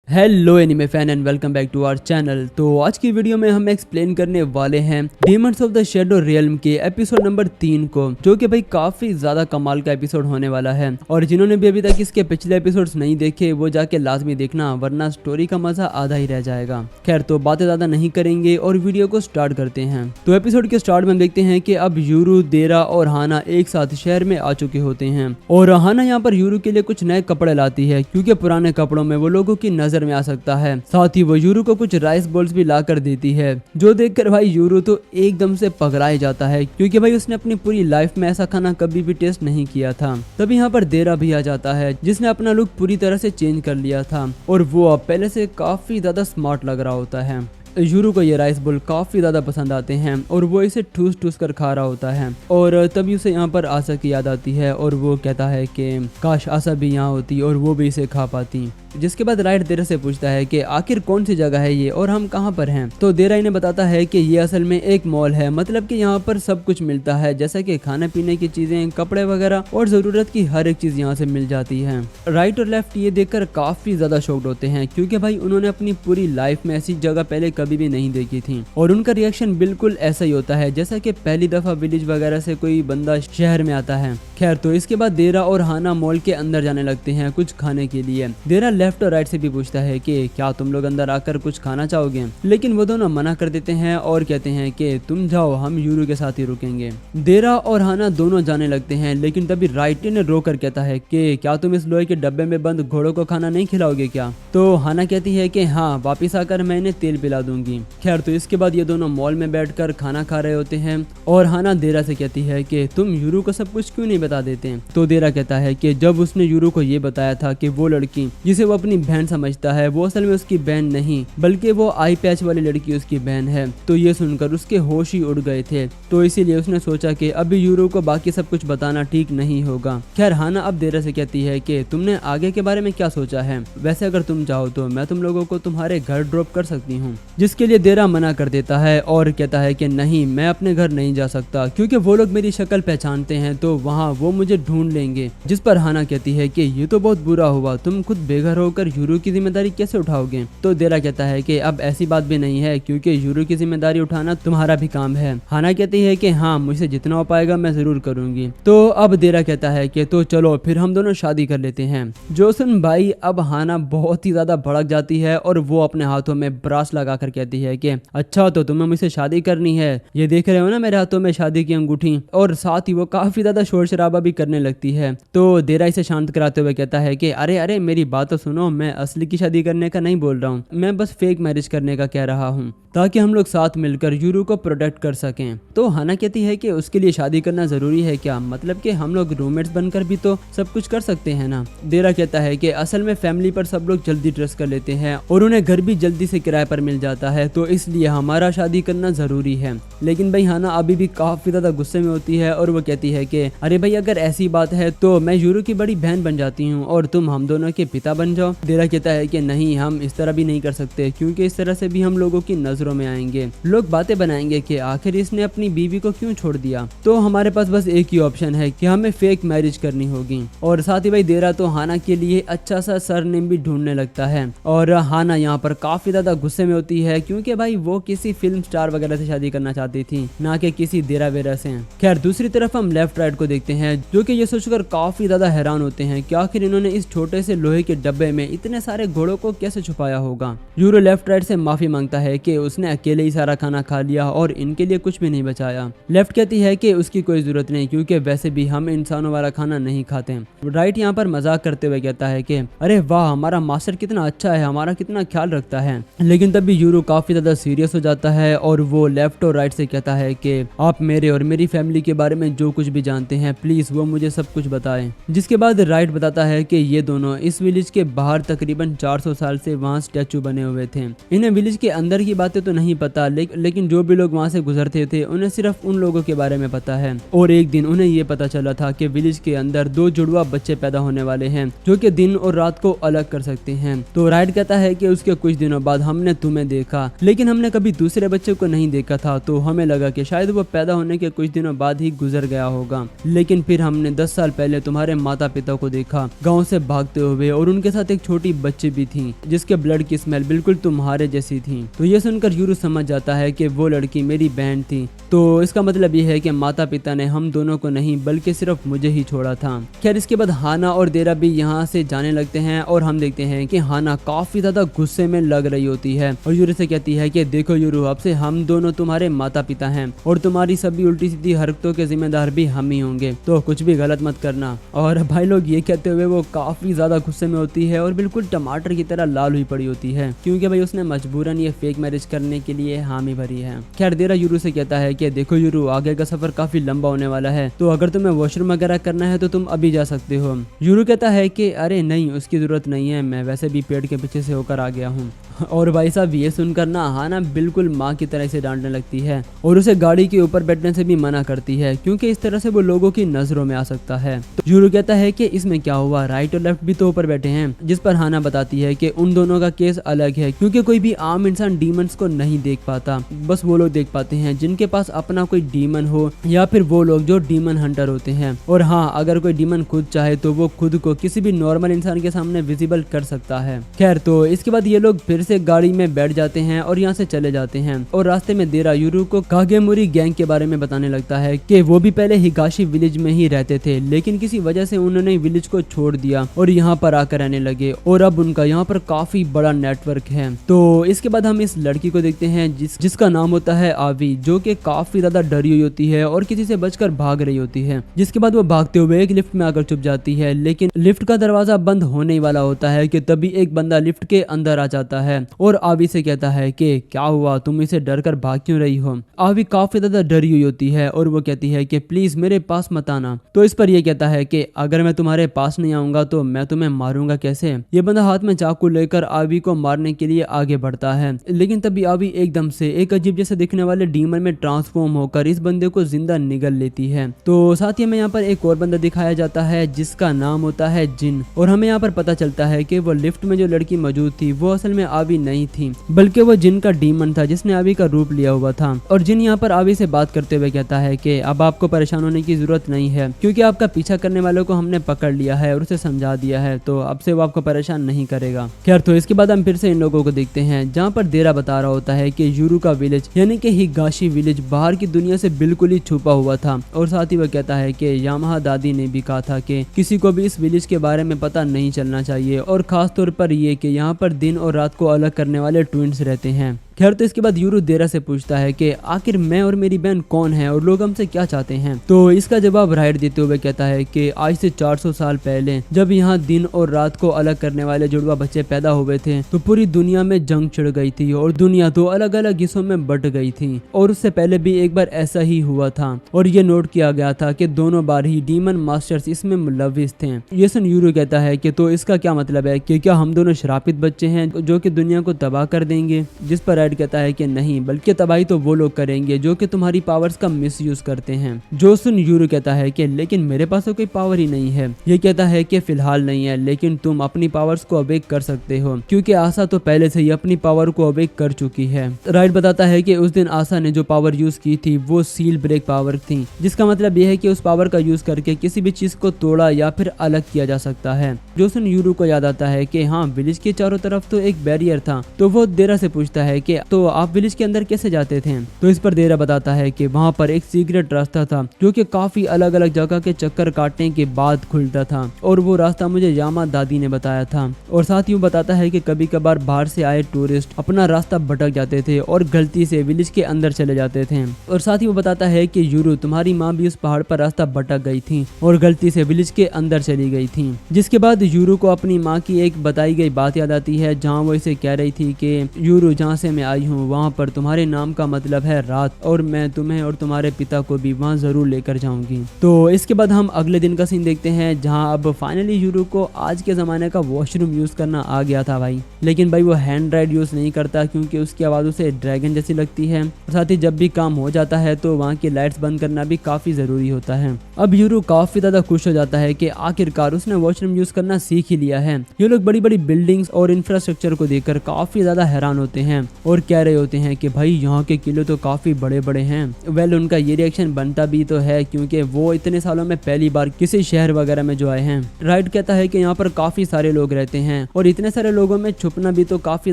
Hello anime fan and welcome back to our channel. तो आज की वीडियो में हम एक्सप्लेन करने वाले हैं Demons of the shadow realm के एपिसोड नंबर 3 को, जो कि भाई काफी ज्यादा कमाल का एपिसोड होने वाला है। और जिन्होंने भी अभी तक इसके पिछले एपिसोड्स नहीं देखे वो जाके लाजमी देखना, वरना स्टोरी का मजा आधा ही रह जाएगा। खैर, तो बातें ज्यादा नहीं करेंगे और वीडियो को स्टार्ट करते हैं। तो एपिसोड के स्टार्ट में देखते हैं कि अब यूरू, देरा और हाना एक साथ शहर में आ चुके होते हैं और हाना यहाँ पर यूरू के लिए कुछ नए कपड़े लाती है, क्योंकि पुराने कपड़ों में वो लोगों की नजर में आ सकता है। साथ ही वो यूरू को कुछ राइस बॉल्स भी ला कर देती है, जो देखकर भाई यूरू तो एकदम से पगड़ाई जाता है, क्योंकि भाई उसने अपनी पूरी लाइफ में ऐसा खाना कभी भी टेस्ट नहीं किया था। तभी यहाँ पर देरा भी आ जाता है, जिसने अपना लुक पूरी तरह से चेंज कर लिया था और वो अब पहले से काफी ज्यादा स्मार्ट लग रहा होता है। यूरू को ये राइस बॉल काफी ज्यादा पसंद आते हैं और वो इसे ठूस ठूस कर खा रहा होता है। और तभी उसे यहाँ पर आशा की याद आती है और वो कहता है कि काश आशा भी यहाँ होती और वो भी इसे खा पाती। जिसके बाद राइट देरा से पूछता है कि आखिर कौन सी जगह है ये और हम कहाँ पर हैं। तो देरा इन्हें बताता है कि ये असल में एक मॉल है, मतलब कि यहाँ पर सब कुछ मिलता है, जैसा कि खाने पीने की चीजें, कपड़े वगैरह और जरूरत की हर एक चीज यहाँ से मिल जाती है। राइट और लेफ्ट ये देखकर काफी ज्यादा शॉक्ड होते हैं, क्योंकि भाई उन्होंने अपनी पूरी लाइफ में ऐसी जगह पहले कभी भी नहीं देखी थी और उनका रिएक्शन बिल्कुल ऐसा ही होता है जैसा कि पहली दफा विलेज वगैरह से कोई बंदा शहर में आता है। खैर, तो इसके बाद देरा और हाना मॉल के अंदर जाने लगते हैं कुछ खाने के लिए। देरा लेफ्ट और राइट से भी पूछता है कि क्या तुम लोग अंदर आकर कुछ खाना चाहोगे, लेकिन वो दोनों मना कर देते हैं और कहते हैं कि तुम जाओ, हम यूरू के साथ ही रुकेंगे। देरा और हाना दोनों जाने लगते हैं, लेकिन तभी राइट ने रोकर कहता है कि क्या तुम इस लोहे के डब्बे में बंद घोड़ों को खाना नहीं खिलाओगे क्या। तो हाना कहती है कि हाँ, वापिस आकर मैं इन्हें तेल पिला दूंगी। खैर, तो इसके बाद ये दोनों मॉल में बैठकर खाना खा रहे होते हैं और हाना देरा से कहती है कि तुम यूरू को सब कुछ क्यों नहीं बता देते। तो देरा कहता है कि जब उसने यूरू को ये बताया था कि वो लड़की जिसे वो अपनी बहन समझता है वो असल में उसकी बहन नहीं, बल्कि वो आई पैच वाली लड़की उसकी बहन है, तो ये सुनकर उसके होश ही उड़ गए थे। तो इसीलिए उसने सोचा कि अभी यूरू को बाकी सब कुछ बताना ठीक नहीं होगा। खैर, हाना अब देरा से कहती है कि तुमने आगे के बारे में क्या सोचा है, वैसे अगर तुम चाहो तो मैं तुम लोगों को तुम्हारे घर ड्रॉप कर सकती हूँ। जिसके लिए देरा मना कर देता है और कहता है कि नहीं, मैं अपने घर नहीं जा सकता, क्योंकि वो लोग मेरी शक्ल पहचानते हैं तो वहाँ वो मुझे ढूंढ लेंगे। जिस पर हाना कहती है कि ये तो बहुत बुरा हुआ, तुम खुद बेघर होकर यूरू की जिम्मेदारी कैसे उठाओगे। तो देरा कहता है कि अब ऐसी बात भी नहीं है, क्योंकि यूरू की जिम्मेदारी उठाना तुम्हारा भी काम है। हाना कहती है कि हाँ, मुझसे जितना हो पाएगा मैं जरूर करूंगी। तो अब देरा कहता है कि तो चलो फिर हम दोनों शादी कर लेते हैं। जो सुन भाई, अब हाना बहुत ही ज्यादा भड़क जाती है और वो अपने हाथों में ब्रास लगाकर कहती है कि अच्छा, तो तुम्हें मुझसे शादी करनी है, ये देख रहे हो ना मेरे हाथों में शादी की अंगूठी। और साथ ही वो काफी ज्यादा शोर शराबा भी करने लगती है। तो देरा इसे शांत कराते हुए कहता है कि अरे अरे, मेरी बात तो सुनो, मैं असली की शादी करने का नहीं बोल रहा हूँ, मैं बस फेक मैरिज करने का कह रहा हूँ, ताकि हम लोग साथ मिलकर यूरू को प्रोटेक्ट कर सकें। तो हाना कहती है कि उसके लिए शादी करना जरूरी है क्या, मतलब कि हम लोग रूममेट्स बनकर भी तो सब कुछ कर सकते हैं ना। देरा कहता है कि असल में फैमिली पर सब लोग जल्दी ट्रस्ट कर लेते हैं और उन्हें घर भी जल्दी से किराए पर मिल जाता है, तो इसलिए हमारा शादी करना जरूरी है। लेकिन भाई हाना अभी भी काफी ज्यादा गुस्से में होती है और वो कहती है कि अरे भाई, अगर ऐसी बात है तो मैं यूरू की बड़ी बहन बन जाती हूँ और तुम हम दोनों के पिता बन जाओ। देरा कहता है कि नहीं, हम इस तरह भी नहीं कर सकते, क्योंकि इस तरह से भी हम लोगों की नजरों में आएंगे, लोग बातें बनाएंगे कि आखिर इसने अपनी बीवी को क्यों छोड़ दिया। तो हमारे पास बस एक ही ऑप्शन है कि हमें फेक मैरिज करनी होगी। और साथ ही भाई देरा तो हाना के लिए अच्छा सा सरनेम भी ढूंढने लगता है और हाना यहाँ पर काफी ज्यादा गुस्से में होती है, क्योंकि भाई वो किसी फिल्म स्टार वगैरह से शादी करना चाहती थी, ना कि किसी देरा वेरा से। खैर, दूसरी तरफ हम लेफ्ट राइट को देखते हैं, जो कि ये सोचकर काफी ज्यादा हैरान होते हैं कि आखिर इन्होंने इस छोटे से लोहे के डब्बे में इतने सारे घोड़ों को कैसे छुपाया होगा। यूरो लेफ्ट राइट से माफी मांगता है कि उसने अकेले ही सारा खाना खा लिया और इनके लिए कुछ भी नहीं बचाया। लेफ्ट कहती है कि उसकी कोई जरूरत नहीं, क्योंकि वैसे भी हम इंसानों वाला खाना नहीं खाते। राइट यहाँ पर मजाक करते हुए कहता है कि अरे वाह, हमारा मास्टर कितना अच्छा है, हमारा कितना ख्याल रखता है। लेकिन तभी यूरो काफी ज्यादा सीरियस हो जाता है और वो लेफ्ट और राइट से कहता है कि आप मेरे और मेरी फैमिली के बारे में जो कुछ भी जानते हैं, प्लीज वो मुझे सब कुछ बताएं। जिसके बाद राइट बताता है कि ये दोनों इस विलेज के बाहर तकरीबन 400 साल से वहाँ स्टैचू बने हुए थे। इन्हें विलेज के अंदर की बातें तो नहीं पता, लेकिन जो भी लोग वहाँ से गुजरते थे उन्हें सिर्फ उन लोगों के बारे में पता है। और एक दिन उन्हें ये पता चला था कि विलेज के अंदर 2 जुड़वा बच्चे पैदा होने वाले हैं, जो कि दिन और रात को अलग कर सकते हैं। तो राइट कहता है कि उसके कुछ दिनों बाद हमने तुम्हें देखा, लेकिन हमने कभी दूसरे बच्चे को नहीं देखा था, तो हमें लगा कि शायद वो पैदा होने के कुछ दिनों बाद ही गुजर गया होगा। लेकिन फिर हमने 10 साल पहले तुम्हारे माता पिता को देखा, गाँव से भागते हुए और उनके साथ साथ एक छोटी बच्ची भी थी जिसके ब्लड की स्मेल बिल्कुल तुम्हारे जैसी थी। तो ये सुनकर यूरू समझ जाता है कि वो लड़की मेरी बहन थी। तो इसका मतलब ये है कि माता पिता ने हम दोनों को नहीं बल्कि सिर्फ मुझे ही छोड़ा था। खैर इसके बाद हाना और देरा भी यहाँ से जाने लगते हैं और हम देखते हैं कि हाना काफी ज्यादा गुस्से में लग रही होती है और यूरू से कहती है कि देखो यूरू, अब से हम दोनों तुम्हारे माता पिता हैं और तुम्हारी सभी उल्टी सीधी हरकतों के जिम्मेदार भी हम ही होंगे, तो कुछ भी गलत मत करना। और भाई लोग ये कहते हुए वो काफी ज्यादा गुस्से में होती है और बिल्कुल टमाटर की तरह लाल हुई पड़ी होती है क्योंकि भाई उसने मजबूरन ये फेक मैरिज करने के लिए हामी भरी है। खैर देरा यूरू से कहता है कि देखो यूरू, आगे का सफर काफी लंबा होने वाला है, तो अगर तुम्हें वॉशरूम वगैरह करना है तो तुम अभी जा सकते हो। यूरू कहता है कि अरे नहीं, उसकी जरूरत नहीं है, मैं वैसे भी पेड़ के पीछे से होकर आ गया हूँ। और भाई साहब ये सुनकर ना हाना बिल्कुल माँ की तरह से डांटने लगती है और उसे गाड़ी के ऊपर बैठने से भी मना करती है क्योंकि इस तरह से वो लोगों की नजरों में आ सकता है। तो यूरू कहता है कि इसमें क्या हुआ, राइट और लेफ्ट भी तो ऊपर बैठे हैं। जिस पर हाना बताती है कि उन दोनों का केस अलग है क्योंकि कोई भी आम इंसान डीमंस को नहीं देख पाता, बस वो लोग देख पाते हैं जिनके पास अपना कोई डीमन हो या फिर वो लोग जो डीमन हंटर होते हैं। और हाँ, अगर कोई डीमन खुद चाहे तो वो खुद को किसी भी नॉर्मल इंसान के सामने विजिबल कर सकता है। खैर तो इसके बाद ये लोग फिर से गाड़ी में बैठ जाते हैं और यहाँ से चले जाते हैं और रास्ते में देरा यूरू को कागेमुरी गैंग के बारे में बताने लगता है कि वो भी पहले हिगाशी विलेज में ही रहते थे लेकिन किसी वजह से उन्होंने विलेज को छोड़ दिया और यहाँ पर आकर रहने लगे और अब उनका यहाँ पर काफी बड़ा नेटवर्क है। तो इसके बाद हम इस लड़की को देखते हैं जिसका नाम होता है आवी, जो कि काफी ज्यादा डरी हुई होती है और किसी से बचकर भाग रही होती है। जिसके बाद वो भागते हुए एक लिफ्ट में आकर छुप जाती है लेकिन लिफ्ट का दरवाजा बंद होने ही वाला होता है कि तभी एक बंदा लिफ्ट के अंदर आ जाता है और आवी से कहता है कि क्या हुआ, तुम इसे डर कर भाग क्यों रही हो। आवी काफी ज्यादा डरी हुई होती है और वो कहती है कि प्लीज मेरे पास मत आना। तो इस पर ये कहता है कि अगर मैं तुम्हारे पास नहीं आऊंगा तो मैं तुम्हें मारूंगा कैसे। ये बंदा हाथ में चाकू लेकर आवी को मारने के लिए आगे बढ़ता है लेकिन तभी आवी एकदम से एक अजीब जैसे दिखने वाले डीमन में ट्रांसफॉर्म होकर इस बंदे को जिंदा निगल लेती है। तो साथ ही हमें यहाँ पर एक और बंदा दिखाया जाता है जिसका नाम होता है जिन और हमें यहाँ पर पता चलता है कि वो लिफ्ट में जो लड़की मौजूद थी वो असल में आवी नहीं थी बल्कि वो जिन का डीमन था जिसने आवी का रूप लिया हुआ था। और जिन यहाँ पर आवी से बात करते हुए कहता है कि अब आपको परेशान होने की जरूरत नहीं है क्योंकि आपका पीछा करने वालों को हमने पकड़ लिया है और उसे समझा दिया है, तो अब से वो आपको परेशान नहीं करेगा। खैर तो इसके बाद हम फिर से इन लोगों को देखते हैं जहाँ पर देरा बता रहा होता है कि यूरू का विलेज यानी कि हिगाशी विलेज बाहर की दुनिया से बिल्कुल ही छुपा हुआ था। और साथ ही वह कहता है कि यामाहा दादी ने भी कहा था कि किसी को भी इस विलेज के बारे में पता नहीं चलना चाहिए और खास तौर पर ये कि यहाँ पर दिन और रात को अलग करने वाले ट्विंस रहते हैं। खैर तो इसके बाद यूरू देरा से पूछता है कि आखिर मैं और मेरी बहन कौन है और लोग हमसे क्या चाहते हैं। तो इसका जवाब राइट देते हुए कहता है कि आज से 400 साल पहले जब यहाँ दिन और रात को अलग करने वाले जुड़वा बच्चे पैदा हुए थे तो पूरी दुनिया में जंग छिड़ गई थी और दुनिया तो अलग अलग हिस्सों में बट गई थी। और उससे पहले भी एक बार ऐसा ही हुआ था और ये नोट किया गया था कि दोनों बार ही डीमन मास्टर्स इसमें मुलविस थे। ये सुन यूरू कहता है कि तो इसका क्या मतलब है कि क्या हम दोनों श्रापित बच्चे हैं जो कि दुनिया को तबाह कर देंगे। जिस पर कहता है कि नहीं, बल्कि तबाही तो वो लोग करेंगे जो कि तुम्हारी पावर्स का मिसयूज करते हैं। जो सुन यूरू कहता है कि लेकिन मेरे पास तो कोई पावर ही नहीं है। ये कहता है कि फिलहाल नहीं है लेकिन तुम अपनी पावर्स को अवेक कर सकते हो क्योंकि आशा तो पहले से ही अपनी पावर को अवेक कर चुकी है। राइट बताता है कि उस दिन आशा ने जो पावर यूज की थी वो सील ब्रेक पावर थी, जिसका मतलब यह है कि उस पावर का यूज करके किसी भी चीज को तोड़ा या फिर अलग किया जा सकता है। जो सुन यूरू को याद आता है कि हाँ, विलेज के चारों तरफ तो एक बैरियर था। तो वो देरा से पूछता है कि तो आप विलेज के अंदर कैसे जाते थे। तो इस पर देरा बताता है कि वहाँ पर एक सीक्रेट रास्ता था जो कि काफी अलग अलग जगह के चक्कर काटने के बाद खुलता था और वो रास्ता मुझे यामा दादी ने बताया था। और साथ ही वो बताता है कि कभी कभार बाहर से आए टूरिस्ट अपना रास्ता भटक जाते थे और गलती से विलेज के अंदर चले जाते थे। और साथ ही वो बताता है कि यूरू, तुम्हारी माँ भी उस पहाड़ पर रास्ता भटक गई थी और गलती से विलेज के अंदर चली गई थी। जिसके बाद यूरू को अपनी माँ की एक बताई गई बात याद आती है जहाँ वो इसे कह रही थी कि यूरू, जहाँ से मैं आई हूँ वहाँ पर तुम्हारे नाम का मतलब है रात और मैं तुम्हें और तुम्हारे पिता को भी वहाँ जरूर लेकर जाऊंगी। तो इसके बाद हम अगले दिन का सीन देखते हैं जहाँ अब फाइनली यूरू को आज के जमाने का वॉशरूम यूज करना आ गया था भाई। लेकिन भाई वो हैंड ड्राइड यूज नहीं करता क्योंकि उसकी आवाज उसे ड्रैगन जैसी लगती है। साथ ही जब भी काम हो जाता है तो वहाँ की लाइट्स बंद करना भी काफी जरूरी होता है। अब यूरू काफी ज्यादा खुश हो जाता है कि आखिरकार उसने वॉशरूम यूज करना सीख ही लिया है। ये लोग बड़ी बड़ी बिल्डिंग्स और इंफ्रास्ट्रक्चर को देखकर काफी ज्यादा हैरान होते हैं और कह रहे होते हैं कि भाई यहाँ के किले तो काफी बड़े बड़े हैं। वेल उनका ये रिएक्शन बनता भी तो है क्योंकि वो इतने सालों में पहली बार किसी शहर वगैरह में जो आए हैं। राइट कहता है कि यहाँ पर काफी सारे लोग रहते हैं और इतने सारे लोगों में छुपना भी तो काफी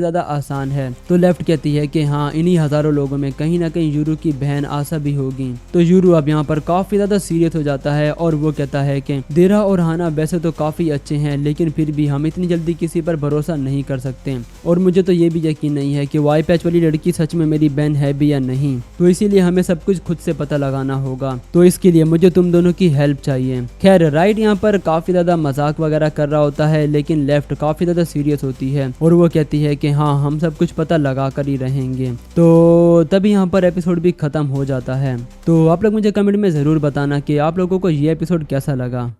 ज्यादा आसान है। तो लेफ्ट कहती है कि हाँ, इन्हीं हजारों लोगों में कहीं ना कहीं यूरू की बहन आशा भी होगी। तो यूरू अब यहाँ पर काफी ज्यादा सीरियस हो जाता है और वो कहता है कि देरा और हाना वैसे तो काफी अच्छे हैं, लेकिन फिर भी हम इतनी जल्दी किसी पर भरोसा नहीं कर सकते और मुझे तो ये भी यकीन नहीं है कि वो आई पैच वाली लड़की सच में मेरी बहन है भी या नहीं। तो इसीलिए हमें सब कुछ खुद से पता लगाना होगा, तो इसके लिए मुझे तुम दोनों की हेल्प चाहिए। खैर राइट यहाँ पर काफी ज्यादा मजाक वगैरह कर रहा होता है, लेकिन लेफ्ट काफी ज्यादा सीरियस होती है और वो कहती है कि हाँ, हम सब कुछ पता लगा कर ही रहेंगे। तो तभी यहाँ पर एपिसोड भी खत्म हो जाता है। तो आप लोग मुझे कमेंट में जरूर बताना कि आप लोगों को ये एपिसोड कैसा लगा।